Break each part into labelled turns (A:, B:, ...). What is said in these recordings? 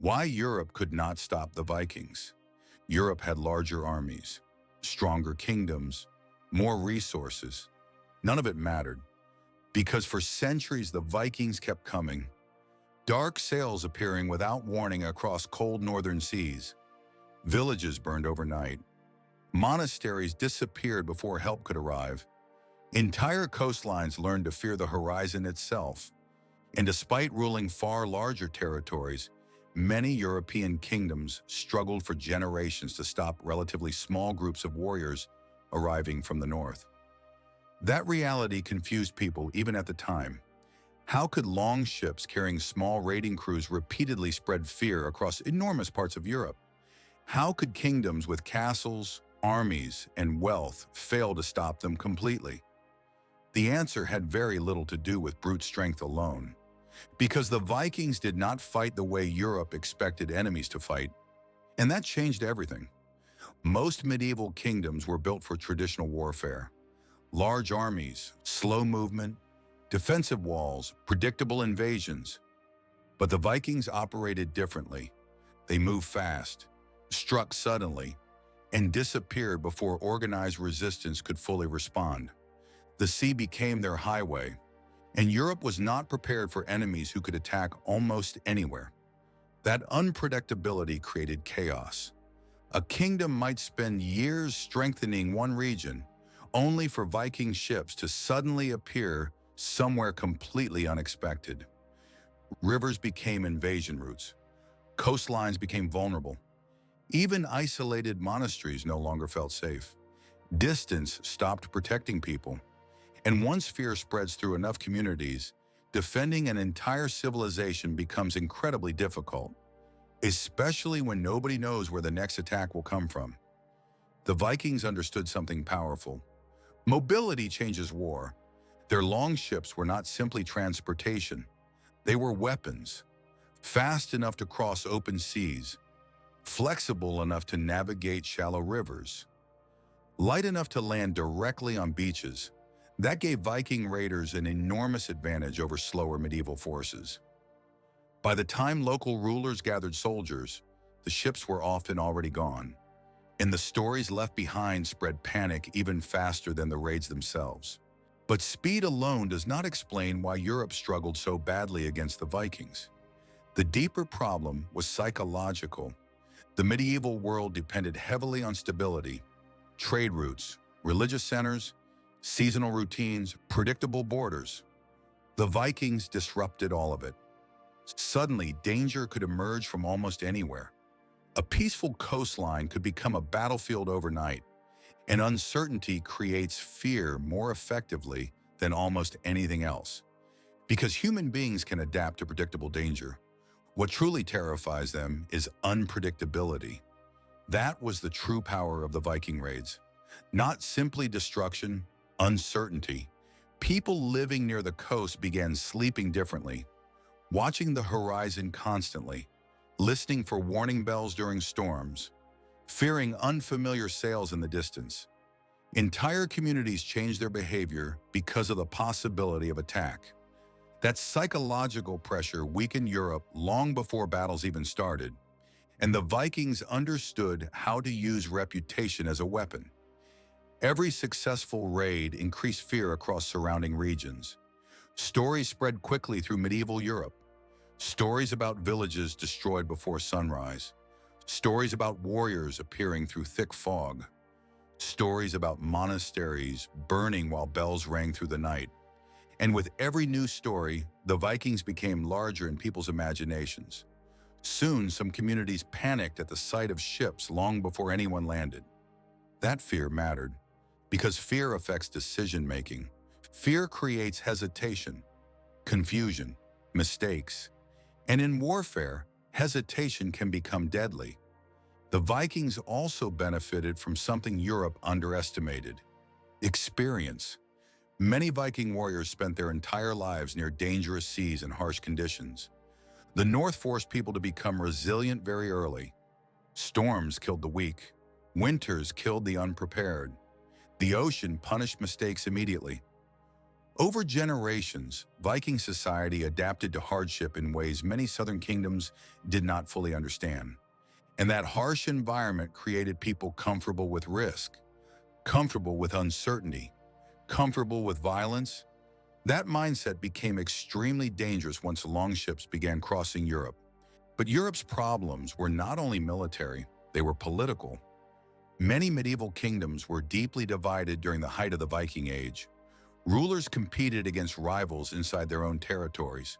A: Why Europe could not stop the Vikings. Europe had larger armies, stronger kingdoms, more resources. None of it mattered, because for centuries the Vikings kept coming, dark sails appearing without warning across cold northern seas. Villages burned overnight. Monasteries disappeared before help could arrive. Entire coastlines learned to fear the horizon itself. And despite ruling far larger territories, many European kingdoms struggled for generations to stop relatively small groups of warriors arriving from the north. That reality confused people even at the time. How could longships carrying small raiding crews repeatedly spread fear across enormous parts of Europe? How could kingdoms with castles, armies, and wealth fail to stop them completely? The answer had very little to do with brute strength alone, because the Vikings did not fight the way Europe expected enemies to fight, and that changed everything. Most medieval kingdoms were built for traditional warfare. Large armies, slow movement, defensive walls, predictable invasions. But the Vikings operated differently. They moved fast, struck suddenly, and disappeared before organized resistance could fully respond. The sea became their highway, and Europe was not prepared for enemies who could attack almost anywhere. That unpredictability created chaos. A kingdom might spend years strengthening one region, only for Viking ships to suddenly appear somewhere completely unexpected. Rivers became invasion routes. Coastlines became vulnerable. Even isolated monasteries no longer felt safe. Distance stopped protecting people. And once fear spreads through enough communities, defending an entire civilization becomes incredibly difficult, especially when nobody knows where the next attack will come from. The Vikings understood something powerful. Mobility changes war. Their longships were not simply transportation. They were weapons, fast enough to cross open seas, flexible enough to navigate shallow rivers, light enough to land directly on beaches. That gave Viking raiders an enormous advantage over slower medieval forces. By the time local rulers gathered soldiers, the ships were often already gone, and the stories left behind spread panic even faster than the raids themselves. But speed alone does not explain why Europe struggled so badly against the Vikings. The deeper problem was psychological. The medieval world depended heavily on stability, trade routes, religious centers, seasonal routines, predictable borders. The Vikings disrupted all of it. Suddenly, danger could emerge from almost anywhere. A peaceful coastline could become a battlefield overnight, and uncertainty creates fear more effectively than almost anything else. Because human beings can adapt to predictable danger, what truly terrifies them is unpredictability. That was the true power of the Viking raids. Not simply destruction, uncertainty. People living near the coast began sleeping differently, watching the horizon constantly, listening for warning bells during storms, fearing unfamiliar sails in the distance. Entire communities changed their behavior because of the possibility of attack. That psychological pressure weakened Europe long before battles even started, and the Vikings understood how to use reputation as a weapon. Every successful raid increased fear across surrounding regions. Stories spread quickly through medieval Europe. Stories about villages destroyed before sunrise. Stories about warriors appearing through thick fog. Stories about monasteries burning while bells rang through the night. And with every new story, the Vikings became larger in people's imaginations. Soon, some communities panicked at the sight of ships long before anyone landed. That fear mattered, because fear affects decision-making. Fear creates hesitation, confusion, mistakes. And in warfare, hesitation can become deadly. The Vikings also benefited from something Europe underestimated: experience. Many Viking warriors spent their entire lives near dangerous seas and harsh conditions. The North forced people to become resilient very early. Storms killed the weak. Winters killed the unprepared. The ocean punished mistakes immediately. Over generations, Viking society adapted to hardship in ways many southern kingdoms did not fully understand. And that harsh environment created people comfortable with risk, comfortable with uncertainty, comfortable with violence. That mindset became extremely dangerous once longships began crossing Europe. But Europe's problems were not only military, they were political. Many medieval kingdoms were deeply divided during the height of the Viking Age. Rulers competed against rivals inside their own territories.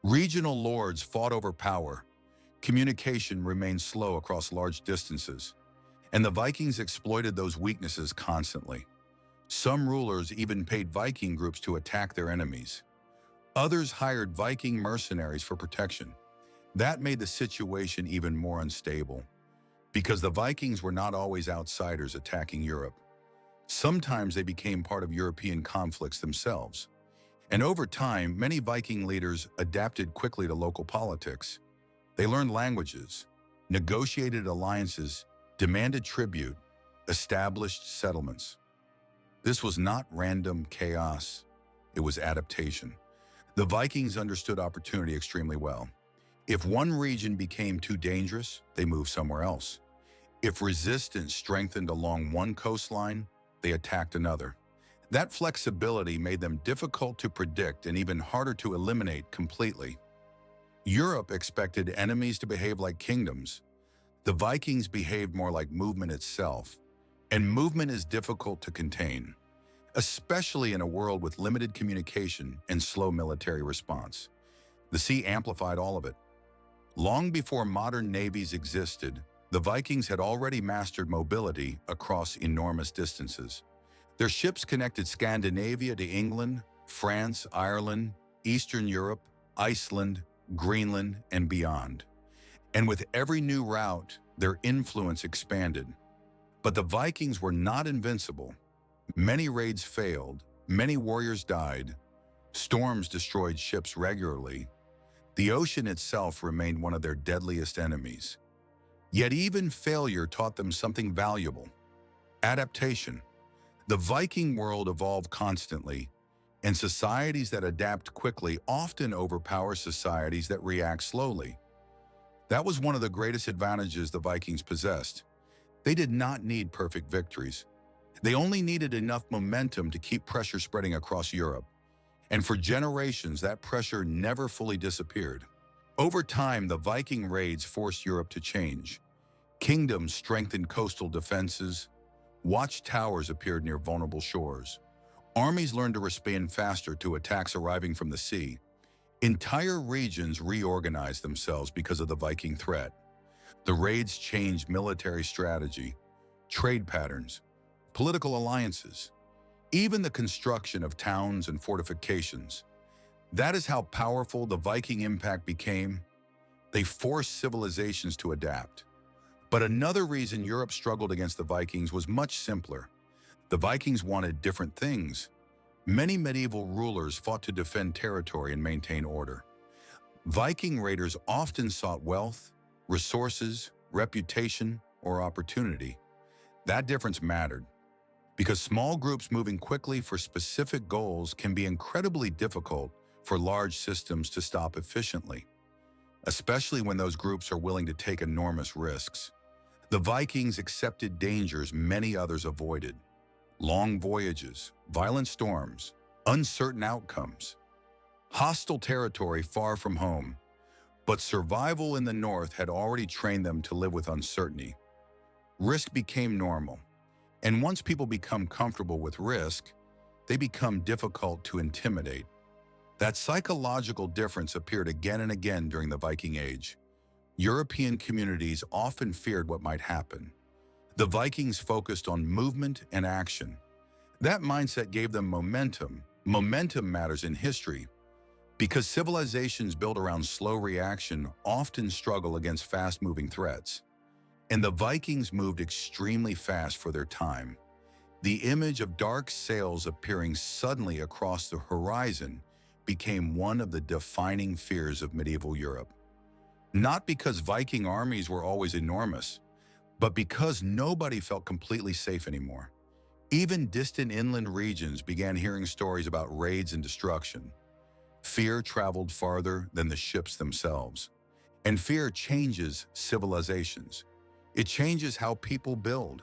A: Regional lords fought over power. Communication remained slow across large distances. And the Vikings exploited those weaknesses constantly. Some rulers even paid Viking groups to attack their enemies. Others hired Viking mercenaries for protection. That made the situation even more unstable, because the Vikings were not always outsiders attacking Europe. Sometimes they became part of European conflicts themselves. And over time, many Viking leaders adapted quickly to local politics. They learned languages, negotiated alliances, demanded tribute, established settlements. This was not random chaos, it was adaptation. The Vikings understood opportunity extremely well. If one region became too dangerous, they moved somewhere else. If resistance strengthened along one coastline, they attacked another. That flexibility made them difficult to predict and even harder to eliminate completely. Europe expected enemies to behave like kingdoms. The Vikings behaved more like movement itself, and movement is difficult to contain, especially in a world with limited communication and slow military response. The sea amplified all of it. Long before modern navies existed, the Vikings had already mastered mobility across enormous distances. Their ships connected Scandinavia to England, France, Ireland, Eastern Europe, Iceland, Greenland, and beyond. And with every new route, their influence expanded. But the Vikings were not invincible. Many raids failed, many warriors died, storms destroyed ships regularly. The ocean itself remained one of their deadliest enemies. Yet even failure taught them something valuable: adaptation. The Viking world evolved constantly, and societies that adapt quickly often overpower societies that react slowly. That was one of the greatest advantages the Vikings possessed. They did not need perfect victories. They only needed enough momentum to keep pressure spreading across Europe. And for generations, that pressure never fully disappeared. Over time, the Viking raids forced Europe to change. Kingdoms strengthened coastal defenses. Watchtowers appeared near vulnerable shores. Armies learned to respond faster to attacks arriving from the sea. Entire regions reorganized themselves because of the Viking threat. The raids changed military strategy, trade patterns, political alliances, even the construction of towns and fortifications. That is how powerful the Viking impact became. They forced civilizations to adapt. But another reason Europe struggled against the Vikings was much simpler. The Vikings wanted different things. Many medieval rulers fought to defend territory and maintain order. Viking raiders often sought wealth, resources, reputation, or opportunity. That difference mattered, because small groups moving quickly for specific goals can be incredibly difficult for large systems to stop efficiently, especially when those groups are willing to take enormous risks. The Vikings accepted dangers many others avoided: long voyages, violent storms, uncertain outcomes, hostile territory far from home. But survival in the north had already trained them to live with uncertainty. Risk became normal. And once people become comfortable with risk, they become difficult to intimidate. That psychological difference appeared again and again during the Viking Age. European communities often feared what might happen. The Vikings focused on movement and action. That mindset gave them momentum. Momentum matters in history, because civilizations built around slow reaction often struggle against fast-moving threats. And the Vikings moved extremely fast for their time. The image of dark sails appearing suddenly across the horizon became one of the defining fears of medieval Europe. Not because Viking armies were always enormous, but because nobody felt completely safe anymore. Even distant inland regions began hearing stories about raids and destruction. Fear traveled farther than the ships themselves. And fear changes civilizations. It changes how people build,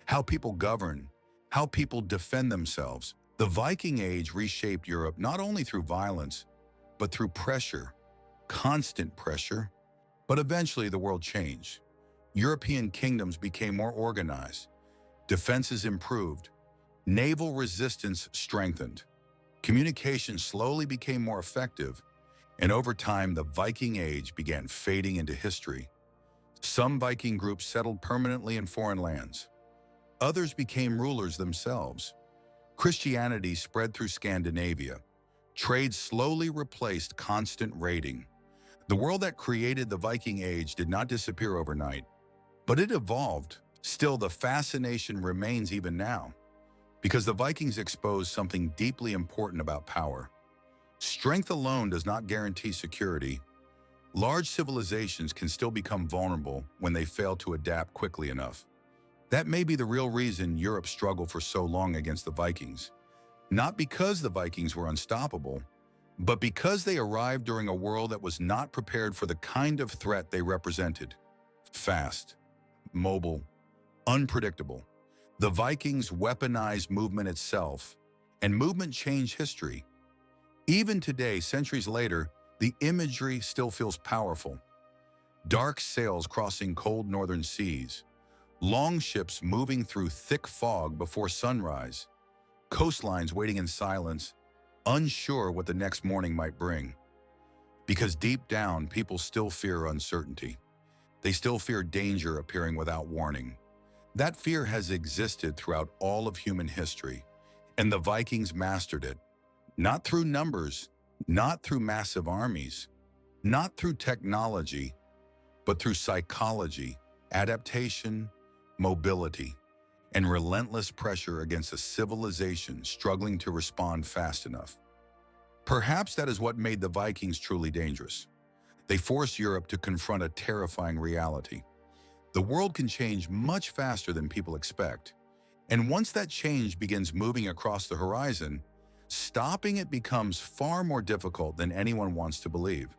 A: how people govern, how people defend themselves. The Viking Age reshaped Europe not only through violence, but through pressure, constant pressure. But eventually the world changed. European kingdoms became more organized, defenses improved, naval resistance strengthened, communication slowly became more effective, and over time the Viking Age began fading into history. Some Viking groups settled permanently in foreign lands. Others became rulers themselves. Christianity spread through Scandinavia. Trade slowly replaced constant raiding. The world that created the Viking Age did not disappear overnight, but it evolved. Still, the fascination remains even now, because the Vikings exposed something deeply important about power. Strength alone does not guarantee security. Large civilizations can still become vulnerable when they fail to adapt quickly enough. That may be the real reason Europe struggled for so long against the Vikings. Not because the Vikings were unstoppable, but because they arrived during a world that was not prepared for the kind of threat they represented. Fast, mobile, unpredictable. The Vikings weaponized movement itself, and movement changed history. Even today, centuries later, the imagery still feels powerful. Dark sails crossing cold northern seas, longships moving through thick fog before sunrise, coastlines waiting in silence, unsure what the next morning might bring. Because deep down, people still fear uncertainty. They still fear danger appearing without warning. That fear has existed throughout all of human history, and the Vikings mastered it. Not through numbers, not through massive armies, not through technology, but through psychology, adaptation, mobility, and relentless pressure against a civilization struggling to respond fast enough. Perhaps that is what made the Vikings truly dangerous. They forced Europe to confront a terrifying reality. The world can change much faster than people expect. And once that change begins moving across the horizon, stopping it becomes far more difficult than anyone wants to believe.